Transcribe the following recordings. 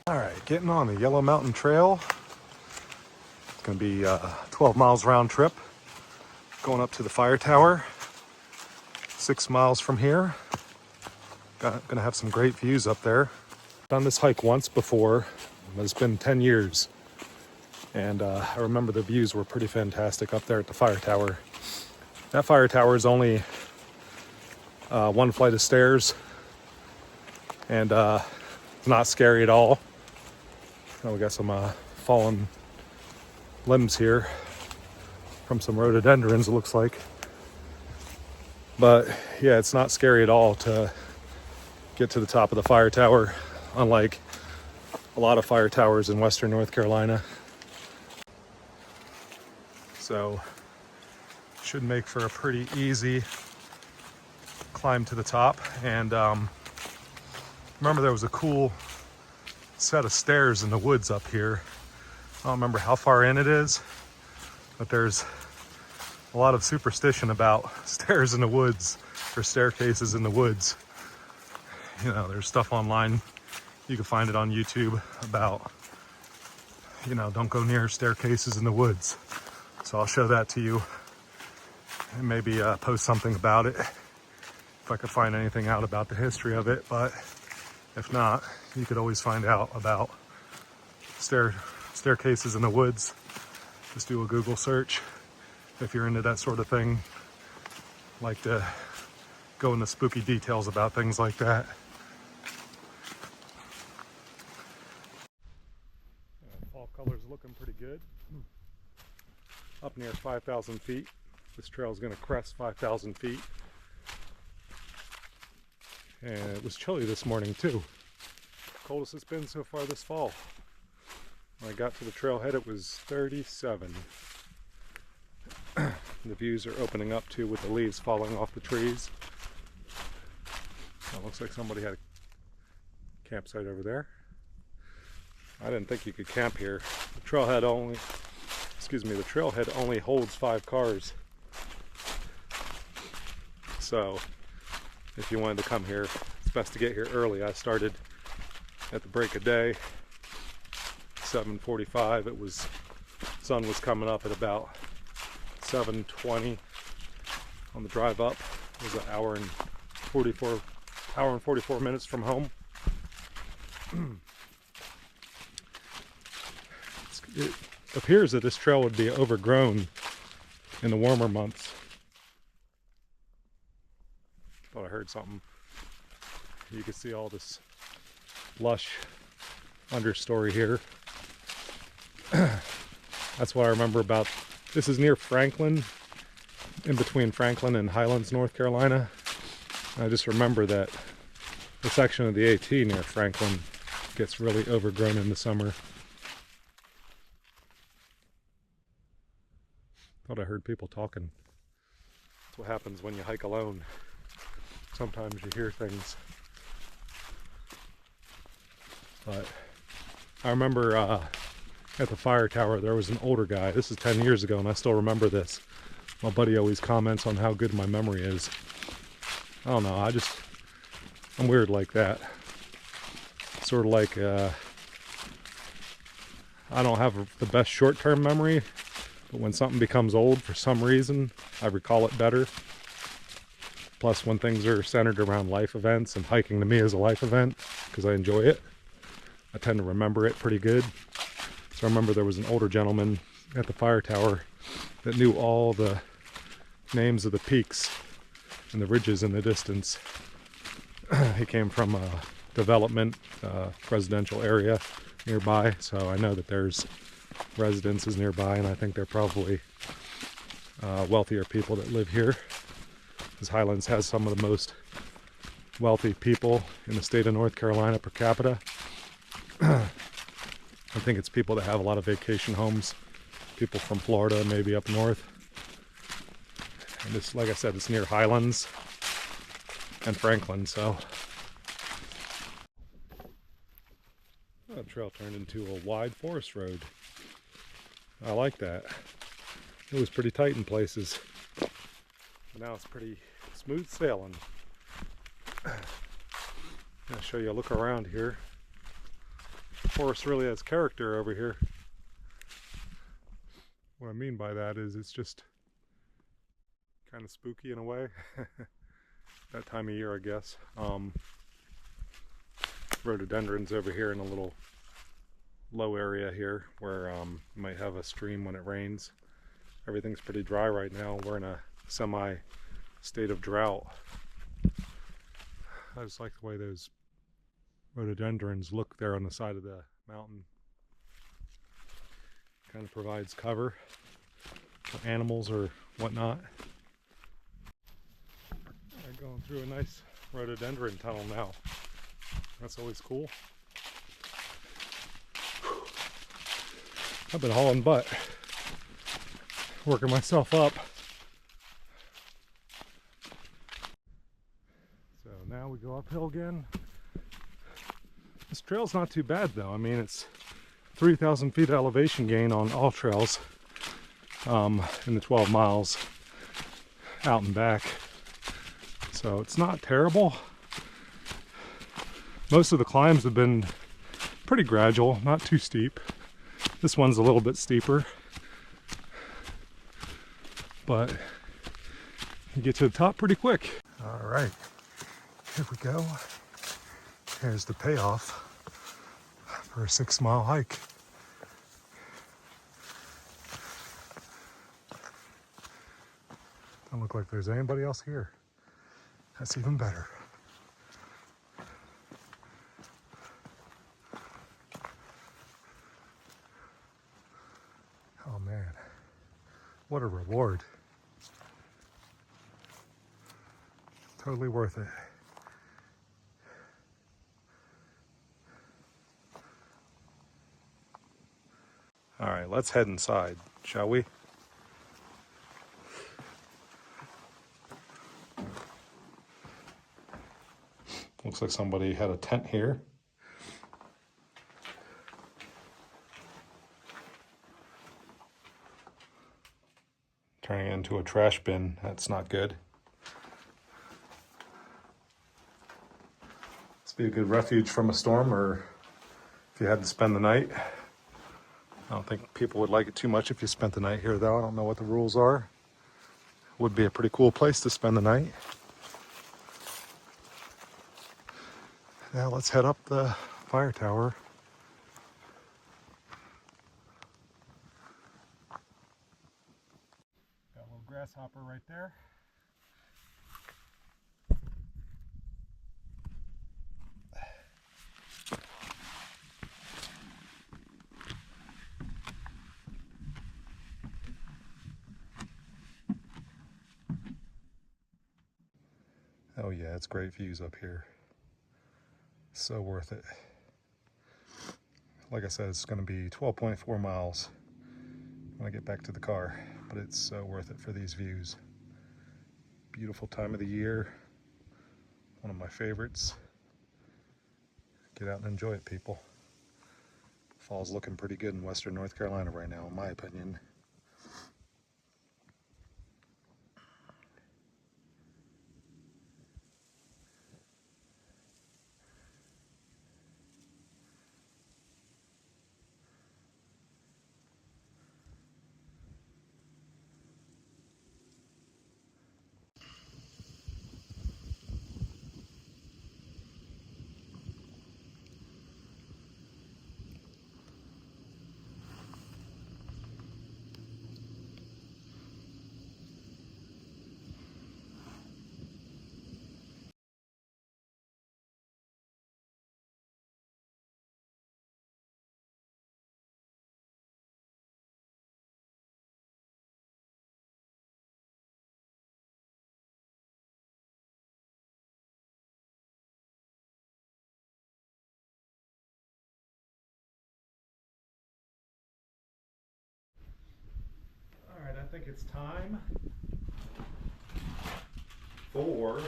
All right, getting on the Yellow Mountain Trail. It's going to be 12 miles round trip. Going up to the fire tower, 6 miles from here. Gonna have some great views up there. Done this hike once before, but it's been 10 years. And I remember the views were pretty fantastic up there at the fire tower. That fire tower is only one flight of stairs, and it's not scary at all. Oh, we got some fallen limbs here from some rhododendrons, it looks like. But yeah, it's not scary at all to get to the top of the fire tower, unlike a lot of fire towers in western North Carolina. So should make for a pretty easy climb to the top. And remember, there was a cool set of stairs in the woods up here. I don't remember how far in it is, but there's a lot of superstition about stairs in the woods or staircases in the woods. You know, there's stuff online, you can find it on YouTube, about, you know, don't go near staircases in the woods. So I'll show that to you and maybe post something about it if I could find anything out about the history of it. But if not, you could always find out about staircases in the woods. Just do a Google search if you're into that sort of thing. Like to go into spooky details about things like that. Fall color's looking pretty good. Up near 5,000 feet. This trail is going to crest 5,000 feet. And it was chilly this morning too. Coldest it's been so far this fall. When I got to the trailhead, it was 37. The views are opening up too, with the leaves falling off the trees. It looks like somebody had a campsite over there. I didn't think you could camp here. The trailhead only holds 5 cars. So if you wanted to come here, it's best to get here early. I started at the break of day, 7:45. Sun was coming up at about 7:20 on the drive up. It was an hour and 44 minutes from home. It appears that this trail would be overgrown in the warmer months. Thought I heard something. You can see all this lush understory here. That's what I remember about. This is near Franklin, in between Franklin and Highlands, North Carolina. I just remember that the section of the AT near Franklin gets really overgrown in the summer. Thought I heard people talking. That's what happens when you hike alone. Sometimes you hear things. But I remember at the fire tower there was an older guy. This is 10 years ago and I still remember this. My buddy always comments on how good my memory is. I don't know, I'm weird like that. Sort of like I don't have the best short-term memory, but when something becomes old for some reason, I recall it better. Plus, when things are centered around life events, and hiking to me is a life event because I enjoy it, I tend to remember it pretty good. So I remember there was an older gentleman at the fire tower that knew all the names of the peaks and the ridges in the distance. He came from a development, residential area nearby, so I know that there's residences nearby, and I think they're probably wealthier people that live here. Because Highlands has some of the most wealthy people in the state of North Carolina per capita. I think it's people that have a lot of vacation homes, people from Florida, maybe up north. And this, like I said, it's near Highlands and Franklin, so. That trail turned into a wide forest road. I like that. It was pretty tight in places. But now it's pretty smooth sailing. I'll show you a look around here. forest really has character over here. What I mean by that is it's just kind of spooky in a way. That time of year, I guess. Rhododendrons over here in a little low area here where you might have a stream when it rains. Everything's pretty dry right now. We're in a semi state of drought. I just like the way those rhododendrons look there on the side of the mountain. Kind of provides cover for animals or whatnot. I'm going through a nice rhododendron tunnel now. That's always cool. I've been hauling butt, working myself up. So now we go uphill again. This trail's not too bad though. I mean, it's 3,000 feet elevation gain on AllTrails in the 12 miles out and back. So it's not terrible. Most of the climbs have been pretty gradual, not too steep. This one's a little bit steeper, but you get to the top pretty quick. All right, here we go. Here's the payoff for a 6-mile hike. Don't look like there's anybody else here. That's even better. Oh man, what a reward. Totally worth it. All right, let's head inside, shall we? Looks like somebody had a tent here. Turning it into a trash bin, that's not good. This would be a good refuge from a storm, or if you had to spend the night. I don't think people would like it too much if you spent the night here though. I don't know what the rules are. Would be a pretty cool place to spend the night. Now let's head up the fire tower. Got a little grasshopper right there. Oh yeah, it's great views up here. So worth it. Like I said, it's going to be 12.4 miles when I get back to the car, but it's so worth it for these views. Beautiful time of the year. One of my favorites. Get out and enjoy it, people. Fall's looking pretty good in western North Carolina right now, in my opinion. I think it's time for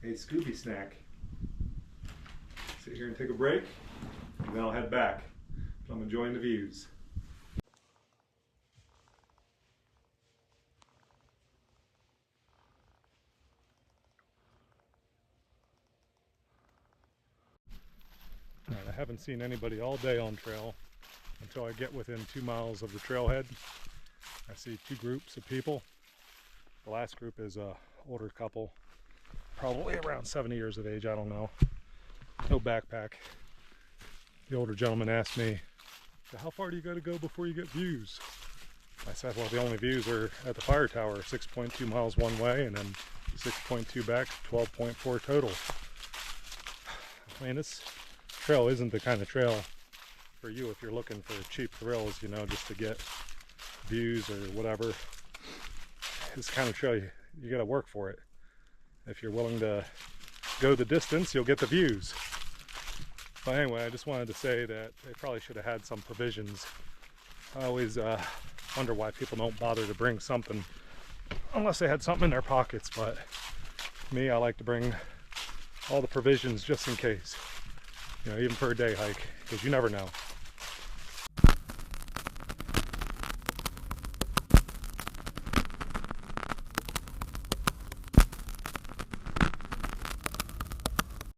a Scooby snack. Sit here and take a break, and then I'll head back. I'm enjoying the views. Alright, I haven't seen anybody all day on trail until I get within 2 miles of the trailhead. I see two groups of people. The last group is a older couple, probably around 70 years of age, I don't know. No backpack. The older gentleman asked me, "So how far do you got to go before you get views?" I said, well, the only views are at the fire tower, 6.2 miles one way and then 6.2 back, 12.4 total. I mean, this trail isn't the kind of trail for you if you're looking for cheap thrills, you know, just to get views or whatever. This kind of trail, you got to work for it. If you're willing to go the distance, you'll get the views. But anyway, I just wanted to say that they probably should have had some provisions. I always wonder why people don't bother to bring something unless they had something in their pockets. But me, I like to bring all the provisions just in case, you know, even for a day hike, because you never know.